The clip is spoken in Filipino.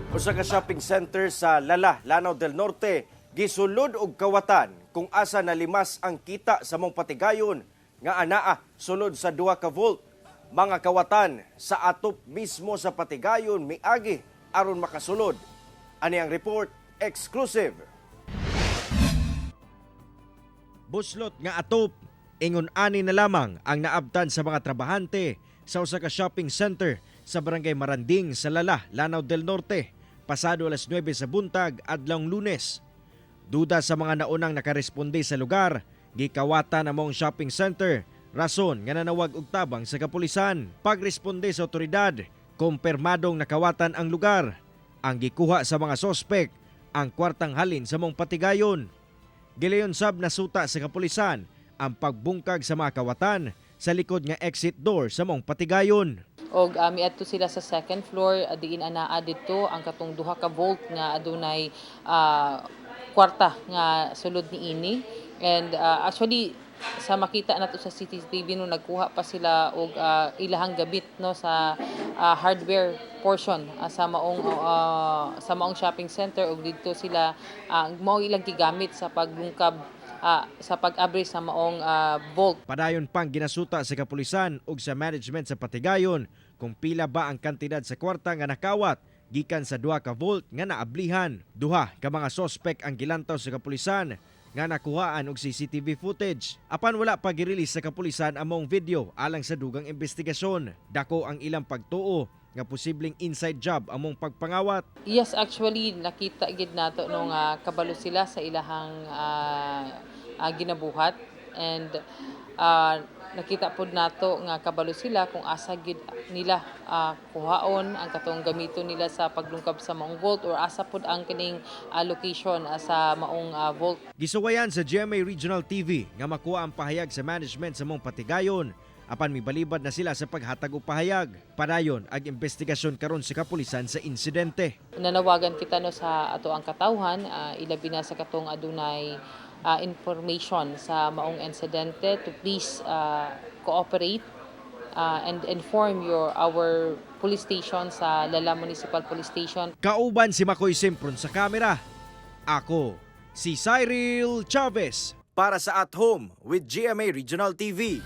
Usa ka shopping center sa Lala, Lanao del Norte, gisulod og kawatan kung asa nalimas ang kita sa mong patigayon nga anaa sulod sa 2 ka volt. Mga kawatan sa atop mismo sa patigayon miagi aron makasulod. Ani ang report exclusive. Buslot nga atop, ingon ani na lamang ang naabtan sa mga trabahante sa usa ka shopping center sa Barangay Maranding sa Lala, Lanao del Norte, pasado alas 9 sa buntag adlawng Lunes. Duda sa mga naunang nakaresponde sa lugar, gikawatan namong shopping center, rason nga nanawag og tabang sa kapulisan. Pagresponde sa otoridad, kumpirmadong nakawatan ang lugar. Ang gikuha sa mga sospek, ang kwartang halin sa mong patigayon. Gilayon sab nasuta sa kapulisan ang pagbungkag sa mga kawatan sa likod nga exit door sa mong patigayon. Og miadto sila sa second floor, diin anaa dito ang katong 2 ka volt nga adunay kwarta nga sulod niini. And actually sa makita nato sa CCTV no, nagkuha pa sila og ilahang gabit no sa hardware portion sa maong shopping center, og dito sila mao ilang gigamit sa paglungkab sa pag-abri sa maong vault. Padayon pang ginasuta sa kapulisan ug sa management sa patigayon kung pila ba ang kantidad sa kwarta nga nakawat gikan sa 2 ka volt nga naablihan. 2 ka mga sospek ang gilantaw sa kapulisan nga nakuhaan og CCTV footage. Apan wala pa girelease sa kapulisan among video alang sa dugang investigasyon. Dako ang ilang pagtuo nga posibleng inside job among pagpangawat. Yes, actually nakita gid nato nung kabalo sila sa ilahang ginabuhat, and nakita pod nato nga kabalo sila kung asa gid nila kuhaon ang katong gamito nila sa paglungkab sa maong vault, or asa pod ang kining location sa maong vault. Gisuwayan sa GMA Regional TV nga makuha ang pahayag sa management sa mong patigayon. Apan mibalibad na sila sa paghatag og pahayag. Padayon ang investigasyon karon sa kapulisan sa insidente. Nanawagan kita no sa ato ang katawhan, ilabi na sa katong adunay information sa maong insidente, to please cooperate and inform our police station sa Lala Municipal Police Station. Kauban si Makoy Simpron sa kamera. Ako si Cyril Chavez para sa At Home with GMA Regional TV.